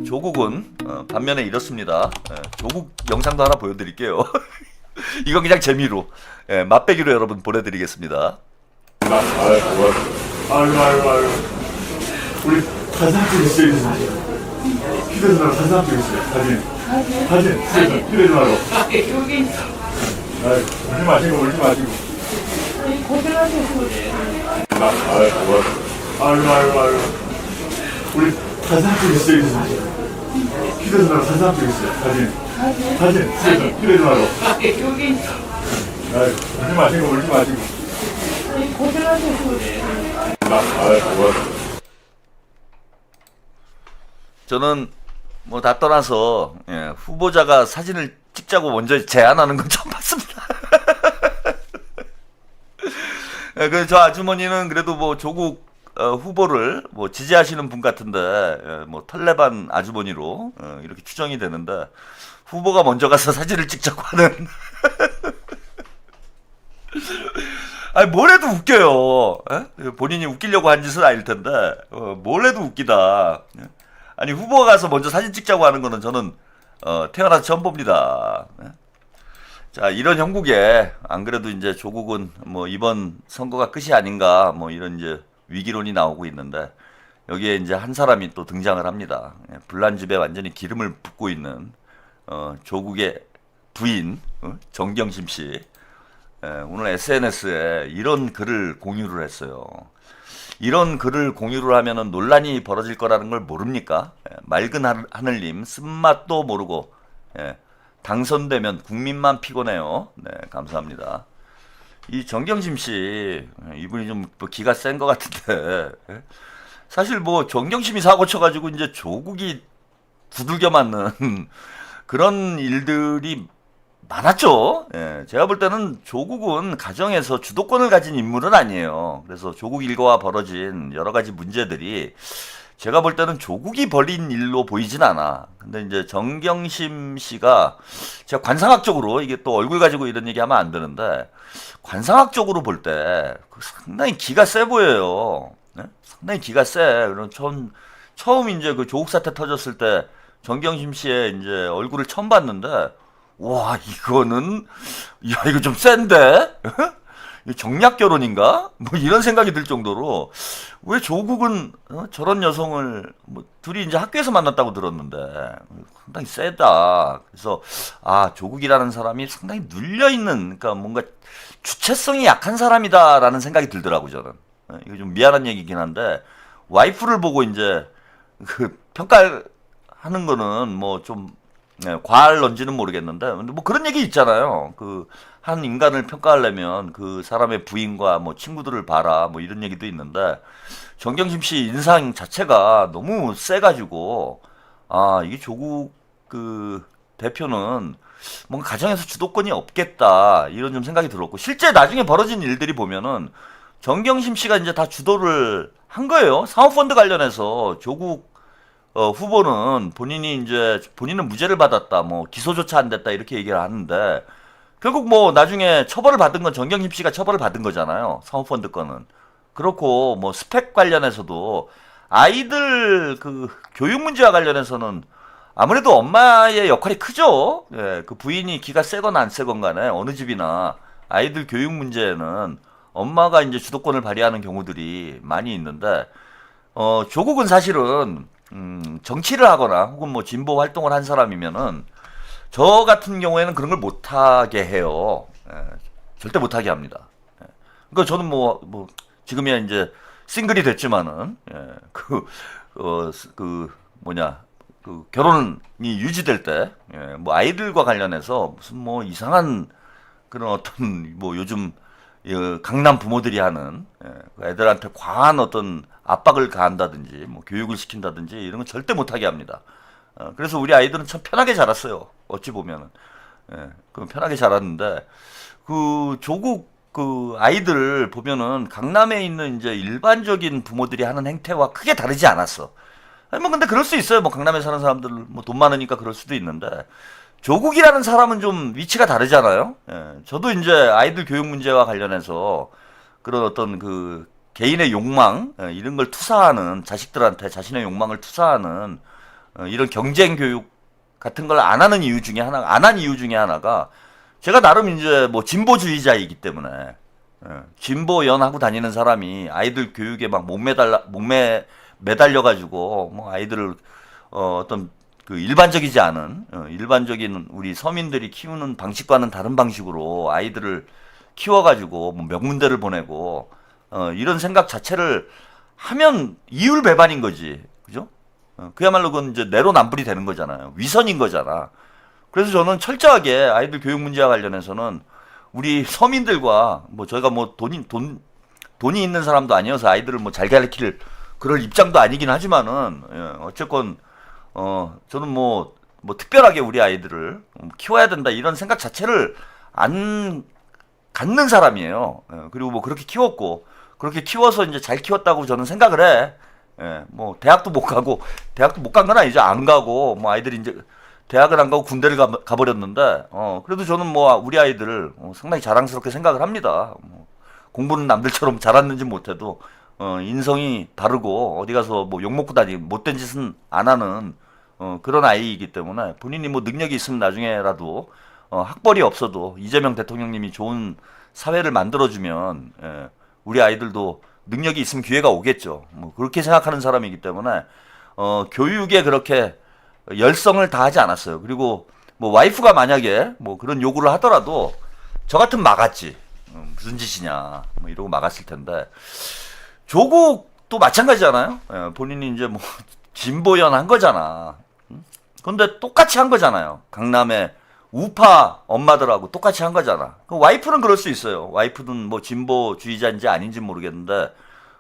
조국은 반면에 이렇습니다. 조국 영상도 하나 보여드릴게요. 이건 그냥 재미로 맛배기로 여러분 보내드리겠습니다. 아유. 우리 사진 찍으시죠. 휴대전화로 사진 찍으시죠. 사진. 휴대전화로. 여기 울지 마시고. 아유. 우리 사진 찍으시죠. 휴대전화로 사진 찍으시죠. 사진. 휴대전화로. 여기 울지 마시고. 저는 뭐 다 떠나서 후보자가 사진을 찍자고 먼저 제안하는 건 처음 봤습니다. 그 저 아주머니는 그래도 뭐 조국 후보를 뭐 지지하시는 분 같은데 뭐 털레반 아주머니로 이렇게 추정이 되는데 후보가 먼저 가서 사진을 찍자고 하는. 아니 뭘 해도 웃겨요. 본인이 웃기려고 한 짓은 아닐 텐데 뭘 해도 웃기다. 아니 후보가 가서 먼저 사진 찍자고 하는 거는 저는 태어나서 처음 봅니다. 자, 이런 형국에 안 그래도 이제 조국은 뭐 이번 선거가 끝이 아닌가 뭐 이런 이제 위기론이 나오고 있는데 여기에 이제 한 사람이 또 등장을 합니다. 불난집에 완전히 기름을 붓고 있는 조국의 부인 정경심 씨. 오늘 SNS에 이런 글을 공유를 했어요. 이런 글을 공유를 하면은 논란이 벌어질 거라는 걸 모릅니까? 맑은 하늘님 쓴맛도 모르고 당선되면 국민만 피곤해요. 네, 감사합니다. 이 정경심 씨 이분이 좀 기가 센 것 같은데 사실 뭐 정경심이 사고 쳐가지고 이제 조국이 두들겨 맞는 그런 일들이 많았죠. 제가 볼 때는 조국은 가정에서 주도권을 가진 인물은 아니에요. 그래서 조국 일가와 벌어진 여러 가지 문제들이 제가 볼 때는 조국이 벌인 일로 보이진 않아. 근데 이제 정경심 씨가 제가 관상학적으로 이게 또 얼굴 가지고 이런 얘기 하면 안 되는데 관상학적으로 볼 때 상당히 기가 세 보여요. 상당히 기가 세. 그럼 처음 이제 그 조국 사태 터졌을 때 정경심 씨의 이제 얼굴을 처음 봤는데 와, 이거는, 야, 이거 좀 센데? 정략 결혼인가? 뭐 이런 생각이 들 정도로, 왜 조국은 저런 여성을, 뭐, 둘이 이제 학교에서 만났다고 들었는데, 상당히 세다. 그래서, 아, 조국이라는 사람이 상당히 눌려있는, 그러니까 뭔가 주체성이 약한 사람이다라는 생각이 들더라고요, 저는. 이거 좀 미안한 얘기긴 한데, 와이프를 보고 이제, 평가하는 거는 뭐 좀, 과할런지는 모르겠는데, 근데 뭐 그런 얘기 있잖아요. 한 인간을 평가하려면 그 사람의 부인과 뭐 친구들을 봐라, 뭐 이런 얘기도 있는데, 정경심 씨 인상 자체가 너무 세가지고, 아, 이게 조국 대표는 뭔가 가정에서 주도권이 없겠다, 이런 좀 생각이 들었고, 실제 나중에 벌어진 일들이 보면은, 정경심 씨가 이제 다 주도를 한 거예요. 사모펀드 관련해서 조국 후보는 본인은 무죄를 받았다, 뭐 기소조차 안 됐다 이렇게 얘기를 하는데 결국 뭐 나중에 처벌을 받은 건 정경심 씨가 처벌을 받은 거잖아요. 사모펀드 건은. 그렇고 뭐 스펙 관련해서도 아이들 교육 문제와 관련해서는 아무래도 엄마의 역할이 크죠. 그 부인이 기가 세건 안 세건 간에 어느 집이나 아이들 교육 문제에는 엄마가 이제 주도권을 발휘하는 경우들이 많이 있는데 조국은 사실은 정치를 하거나 혹은 뭐 진보 활동을 한 사람이면은 저 같은 경우에는 그런 걸 못하게 해요. 절대 못하게 합니다. 그러니까 저는 뭐 지금이야 이제 싱글이 됐지만은 결혼이 유지될 때 뭐 아이들과 관련해서 무슨 뭐 이상한 그런 어떤 뭐 요즘 강남 부모들이 하는 애들한테 과한 어떤 압박을 가한다든지 뭐 교육을 시킨다든지 이런 건 절대 못하게 합니다. 그래서 우리 아이들은 참 편하게 자랐어요. 어찌 보면은 편하게 자랐는데 조국 아이들 보면은 강남에 있는 이제 일반적인 부모들이 하는 행태와 크게 다르지 않았어. 아니 뭐 근데 그럴 수 있어요. 뭐 강남에 사는 사람들 뭐 돈 많으니까 그럴 수도 있는데 조국이라는 사람은 좀 위치가 다르잖아요. 저도 이제 아이들 교육 문제와 관련해서 그런 어떤 개인의 욕망 이런 걸 투사하는 자식들한테 자신의 욕망을 투사하는 이런 경쟁 교육 같은 걸 안 하는 이유 중에 하나, 안 한 이유 중에 하나가 제가 나름 이제 뭐 진보주의자이기 때문에 진보연 하고 다니는 사람이 아이들 교육에 막 목매 매달려 가지고 뭐 아이들을 어떤 그 일반적이지 않은 일반적인 우리 서민들이 키우는 방식과는 다른 방식으로 아이들을 키워가지고 뭐 명문대를 보내고 이런 생각 자체를 하면 이율배반인 거지, 그죠? 그야말로 그건 이제 내로남불이 되는 거잖아요. 위선인 거잖아. 그래서 저는 철저하게 아이들 교육 문제와 관련해서는 우리 서민들과 뭐 저희가 뭐 돈이 있는 사람도 아니어서 아이들을 뭐 잘 가르칠 그럴 입장도 아니긴 하지만은 어쨌건 저는 뭐 특별하게 우리 아이들을 키워야 된다 이런 생각 자체를 안 갖는 사람이에요. 그리고 뭐 그렇게 키웠고 그렇게 키워서 이제 잘 키웠다고 저는 생각을 해. 뭐 대학도 못 가고 대학도 못 간 건 아니죠. 안 가고 뭐 아이들이 이제 대학을 안 가고 군대를 가버렸는데 그래도 저는 뭐 우리 아이들을 상당히 자랑스럽게 생각을 합니다. 뭐 공부는 남들처럼 잘했는지 못해도 인성이 바르고 어디 가서 뭐 욕먹고 다니고 못된 짓은 안 하는 그런 아이이기 때문에 본인이 뭐 능력이 있으면 나중에라도 학벌이 없어도 이재명 대통령님이 좋은 사회를 만들어주면 우리 아이들도 능력이 있으면 기회가 오겠죠. 뭐 그렇게 생각하는 사람이기 때문에 교육에 그렇게 열성을 다하지 않았어요. 그리고 뭐 와이프가 만약에 뭐 그런 요구를 하더라도 저 같으면 막았지. 무슨 짓이냐 뭐 이러고 막았을 텐데 조국도 마찬가지잖아요. 본인이 이제 뭐 진보연 한 거잖아. 근데 똑같이 한 거잖아요. 강남의 우파 엄마들하고 똑같이 한 거잖아. 그 와이프는 그럴 수 있어요. 와이프는 뭐 진보주의자인지 아닌지 모르겠는데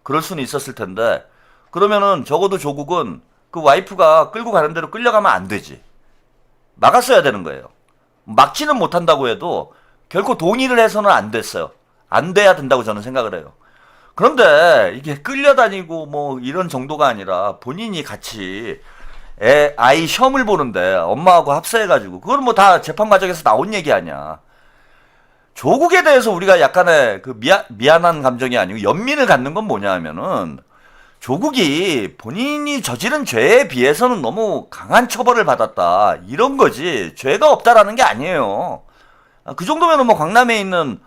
그럴 수는 있었을 텐데 그러면은 적어도 조국은 그 와이프가 끌고 가는 대로 끌려가면 안 되지. 막았어야 되는 거예요. 막지는 못한다고 해도 결코 동의를 해서는 안 됐어요. 안 돼야 된다고 저는 생각을 해요. 그런데 이게 끌려다니고 뭐 이런 정도가 아니라 본인이 같이 아이 시험을 보는데 엄마하고 합세해가지고 그건 뭐 다 재판 과정에서 나온 얘기 아니야. 조국에 대해서 우리가 약간의 그 미안한 감정이 아니고 연민을 갖는 건 뭐냐 하면은 조국이 본인이 저지른 죄에 비해서는 너무 강한 처벌을 받았다 이런 거지 죄가 없다라는 게 아니에요. 그 정도면은 뭐 강남에 있는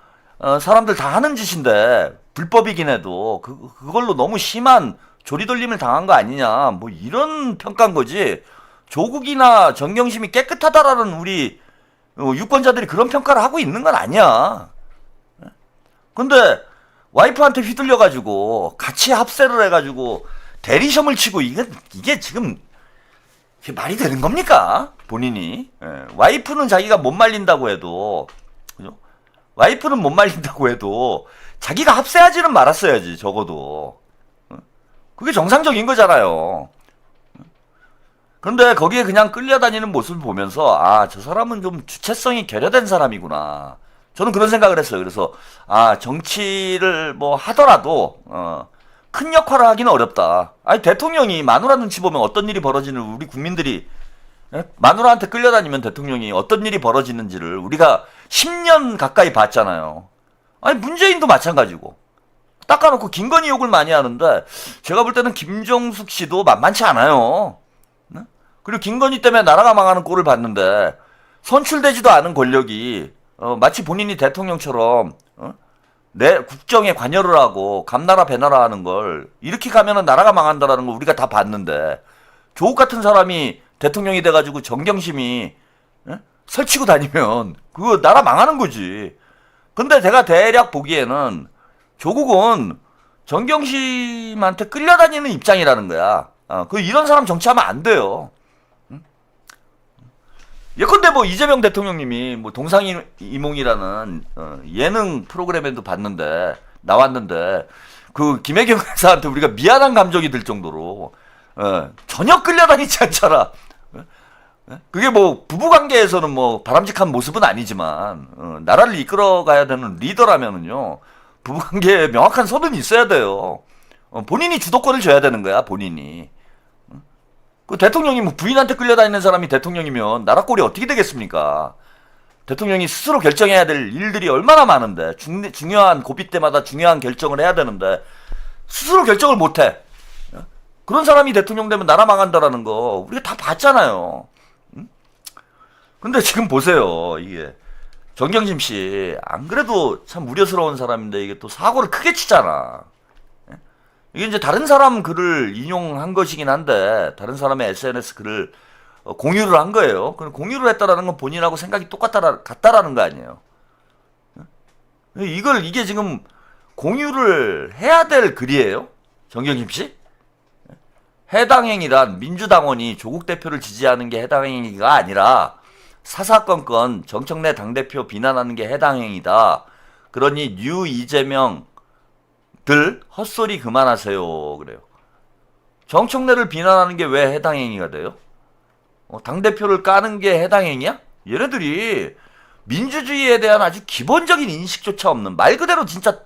사람들 다 하는 짓인데 불법이긴 해도 그걸로 너무 심한 조리돌림을 당한 거 아니냐 뭐 이런 평가인 거지. 조국이나 정경심이 깨끗하다라는 우리 유권자들이 그런 평가를 하고 있는 건 아니야. 근데 와이프한테 휘둘려가지고 같이 합세를 해가지고 대리점을 치고 이게 지금 이게 말이 되는 겁니까? 본인이 와이프는 자기가 못 말린다고 해도 그죠? 와이프는 못 말린다고 해도 자기가 합세하지는 말았어야지 적어도. 그게 정상적인 거잖아요. 그런데 거기에 그냥 끌려다니는 모습을 보면서 아, 저 사람은 좀 주체성이 결여된 사람이구나. 저는 그런 생각을 했어요. 그래서 아, 정치를 뭐 하더라도 큰 역할을 하기는 어렵다. 아니 대통령이 마누라 눈치 보면 어떤 일이 벌어지는 우리 국민들이 마누라한테 끌려다니면 대통령이 어떤 일이 벌어지는지를 우리가 10년 가까이 봤잖아요. 아니 문재인도 마찬가지고. 닦아놓고 김건희 욕을 많이 하는데 제가 볼 때는 김정숙 씨도 만만치 않아요. 네? 그리고 김건희 때문에 나라가 망하는 꼴을 봤는데 선출되지도 않은 권력이 마치 본인이 대통령처럼 내 국정에 관여를 하고 감나라 배나라 하는 걸 이렇게 가면은 나라가 망한다라는 걸 우리가 다 봤는데 조국 같은 사람이 대통령이 돼가지고 정경심이 설치고 다니면 그거 나라 망하는 거지. 근데 제가 대략 보기에는 조국은 정경심한테 끌려다니는 입장이라는 거야. 이런 사람 정치하면 안 돼요. 예컨대 뭐 이재명 대통령님이 뭐 동상이몽이라는 예능 프로그램에도 봤는데 나왔는데 그 김혜경 회사한테 우리가 미안한 감정이 들 정도로 전혀 끌려다니지 않잖아. 그게 뭐 부부관계에서는 뭐 바람직한 모습은 아니지만 나라를 이끌어가야 되는 리더라면은요 부부관계에 명확한 선은 있어야 돼요. 본인이 주도권을 줘야 되는 거야 본인이. 그 대통령이 뭐 부인한테 끌려다니는 사람이 대통령이면 나라 꼴이 어떻게 되겠습니까? 대통령이 스스로 결정해야 될 일들이 얼마나 많은데 중요한 고비 때마다 중요한 결정을 해야 되는데 스스로 결정을 못해. 그런 사람이 대통령 되면 나라 망한다라는 거 우리가 다 봤잖아요. 응? 근데 지금 보세요. 이게 정경심 씨 안 그래도 참 우려스러운 사람인데 이게 또 사고를 크게 치잖아. 이게 이제 다른 사람 글을 인용한 것이긴 한데 다른 사람의 SNS 글을 공유를 한 거예요. 그럼 공유를 했다라는 건 본인하고 생각이 같다라는 거 아니에요. 이게 지금 공유를 해야 될 글이에요? 정경심 씨? 해당 행위란 민주당원이 조국 대표를 지지하는 게 해당 행위가 아니라 사사건건 정청래 당대표 비난하는 게 해당 행위다. 그러니 뉴 이재명들 헛소리 그만하세요. 그래요. 정청래를 비난하는 게 왜 해당 행위가 돼요? 당대표를 까는 게 해당 행위야? 얘네들이 민주주의에 대한 아주 기본적인 인식조차 없는 말 그대로 진짜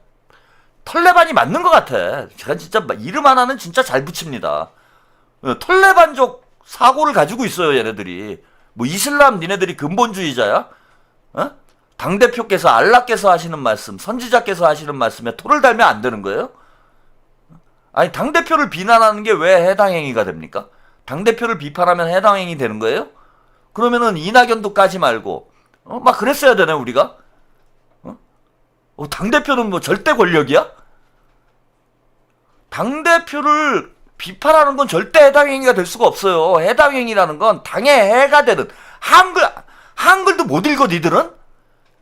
털레반이 맞는 것 같아. 제가 진짜 이름 하나는 진짜 잘 붙입니다. 털레반적 사고를 가지고 있어요, 얘네들이. 뭐 이슬람 니네들이 근본주의자야? 어? 당대표께서 알라께서 하시는 말씀, 선지자께서 하시는 말씀에 토를 달면 안 되는 거예요? 아니 당대표를 비난하는 게 왜 해당 행위가 됩니까? 당대표를 비판하면 해당 행위 되는 거예요? 그러면은 이낙연도 까지 말고 막 그랬어야 되네 우리가? 당대표는 뭐 절대 권력이야? 당대표를 비판하는 건 절대 해당 행위가 될 수가 없어요. 해당 행위라는 건 당에 해가 되는 한글도 못 읽어 니들은?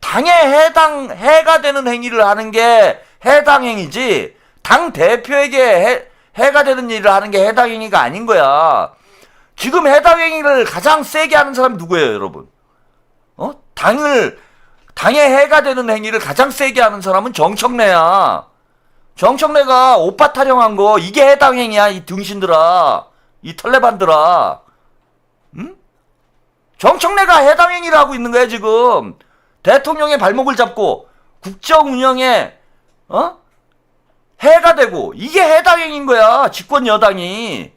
당에 해가 되는 행위를 하는 게 해당 행위지 당 대표에게 해가 되는 일을 하는 게 해당 행위가 아닌 거야. 지금 해당 행위를 가장 세게 하는 사람이 누구예요, 여러분? 당에 해가 되는 행위를 가장 세게 하는 사람은 정청래야. 정청래가 오빠 타령한 거 이게 해당 행위야, 이 등신들아, 이 털레반들아. 응? 정청래가 해당 행위를 하고 있는 거야 지금. 대통령의 발목을 잡고 국정 운영에 해가 되고 이게 해당 행위인 거야. 집권 여당이.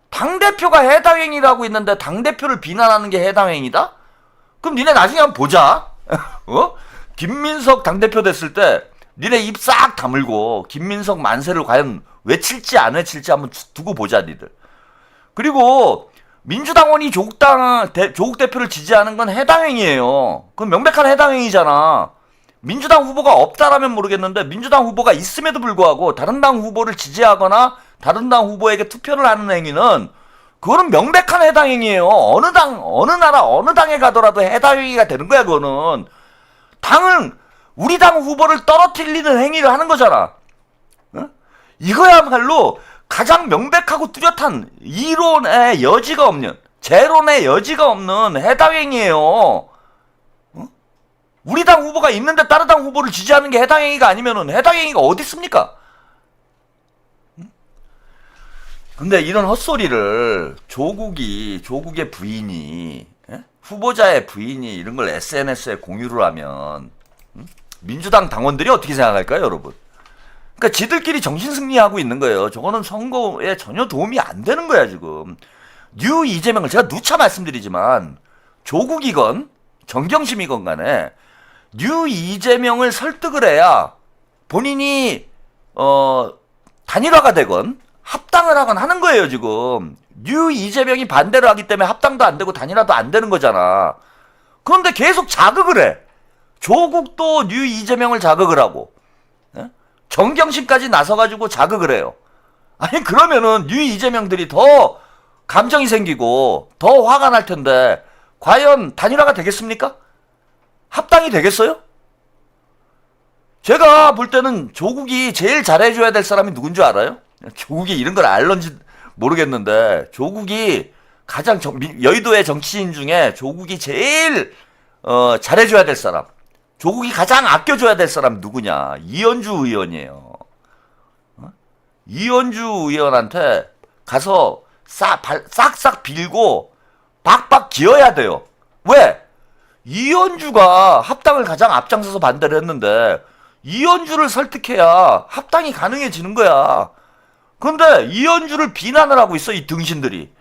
당대표가 해당 행위를 하고 있는데 당대표를 비난하는 게 해당 행위다? 그럼 니네 나중에 한번 보자. 김민석 당대표 됐을 때 니네 입 싹 다물고 김민석 만세를 과연 외칠지 안 외칠지 한번 두고 보자 니들. 그리고 민주당원이 조국 대표를 지지하는 건 해당 행위예요. 그건 명백한 해당 행위잖아. 민주당 후보가 없다라면 모르겠는데 민주당 후보가 있음에도 불구하고 다른 당 후보를 지지하거나 다른 당 후보에게 투표를 하는 행위는 그거는 명백한 해당 행위예요. 어느 나라 어느 당에 가더라도 해당 행위가 되는 거야. 그거는 우리 당 후보를 떨어뜨리는 행위를 하는 거잖아. 이거야말로 가장 명백하고 뚜렷한 이론의 여지가 없는, 재론의 여지가 없는 해당 행위예요. 우리 당 후보가 있는데 다른 당 후보를 지지하는 게 해당 행위가 아니면은 해당 행위가 어디 있습니까? 근데 이런 헛소리를 조국의 부인이, 후보자의 부인이 이런 걸 SNS에 공유를 하면 민주당 당원들이 어떻게 생각할까요, 여러분? 그러니까 지들끼리 정신승리하고 있는 거예요. 저거는 선거에 전혀 도움이 안 되는 거야, 지금. 뉴 이재명을 제가 누차 말씀드리지만 조국이건 정경심이건 간에 뉴 이재명을 설득을 해야 본인이 단일화가 되건 합당을 하건 하는 거예요, 지금. 뉴 이재명이 반대를 하기 때문에 합당도 안 되고 단일화도 안 되는 거잖아. 그런데 계속 자극을 해. 조국도 뉴 이재명을 자극을 하고 정경심까지 나서가지고 자극을 해요. 아니 그러면은 뉴 이재명들이 더 감정이 생기고 더 화가 날 텐데 과연 단일화가 되겠습니까? 합당이 되겠어요? 제가 볼 때는 조국이 제일 잘해줘야 될 사람이 누군 줄 알아요? 조국이 이런 걸 알런지 모르겠는데 조국이 가장 여의도의 정치인 중에 조국이 제일 잘해줘야 될 사람, 조국이 가장 아껴줘야 될 사람 누구냐? 이현주 의원이에요. 이현주 의원한테 가서 싹싹 빌고 박박 기어야 돼요. 왜? 이현주가 합당을 가장 앞장서서 반대를 했는데 이현주를 설득해야 합당이 가능해지는 거야. 그런데 이현주를 비난을 하고 있어, 이 등신들이.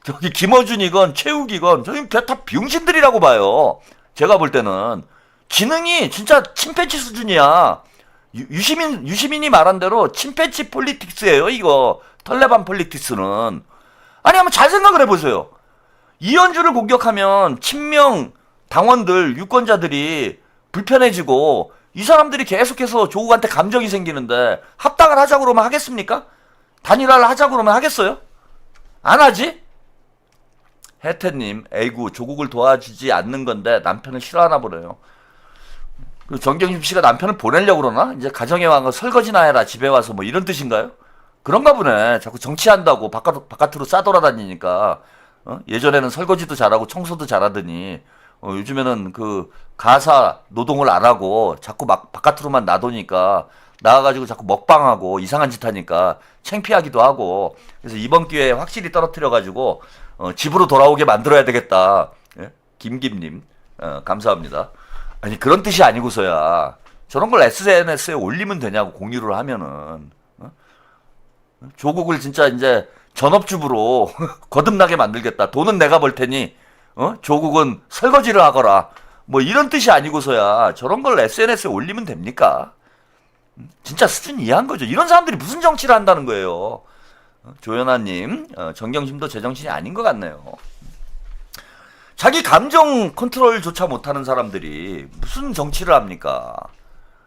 저기 김어준이건 최욱이건 저기 다 병신들이라고 봐요. 제가 볼 때는 기능이 진짜 침팬지 수준이야. 유시민이 말한 대로 침팬지 폴리틱스예요, 이거. 털레반 폴리틱스는. 아니, 한번 잘 생각을 해보세요. 이현주를 공격하면 친명 당원들, 유권자들이 불편해지고 이 사람들이 계속해서 조국한테 감정이 생기는데 합당을 하자고 그러면 하겠습니까? 단일화를 하자고 그러면 하겠어요? 안 하지? 혜태님, 에이구, 조국을 도와주지 않는 건데 남편을 싫어하나 보네요. 그 정경심 씨가 남편을 보내려고 그러나? 이제 가정의 왕은 설거지나 해라, 집에 와서 뭐 이런 뜻인가요? 그런가 보네. 자꾸 정치한다고 바깥으로 싸돌아다니니까. 예전에는 설거지도 잘하고 청소도 잘하더니 요즘에는 그 가사 노동을 안 하고 자꾸 막 바깥으로만 나도니까 나와가지고 자꾸 먹방하고 이상한 짓 하니까 창피하기도 하고. 그래서 이번 기회에 확실히 떨어뜨려가지고 집으로 돌아오게 만들어야 되겠다. 예? 김김님 감사합니다. 아니 그런 뜻이 아니고서야 저런 걸 SNS에 올리면 되냐고. 공유를 하면은 조국을 진짜 이제 전업주부로 거듭나게 만들겠다. 돈은 내가 벌 테니 조국은 설거지를 하거라. 뭐 이런 뜻이 아니고서야 저런 걸 SNS에 올리면 됩니까? 진짜 수준 이해한 거죠. 이런 사람들이 무슨 정치를 한다는 거예요. 조연아님, 정경심도 제정신이 아닌 것 같네요. 자기 감정 컨트롤조차 못하는 사람들이 무슨 정치를 합니까?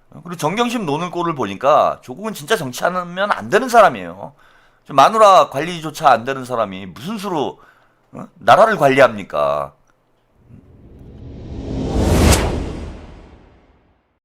그리고 정경심 노는 꼴을 보니까 조국은 진짜 정치하면 안 되는 사람이에요. 마누라 관리조차 안 되는 사람이 무슨 수로 나라를 관리합니까?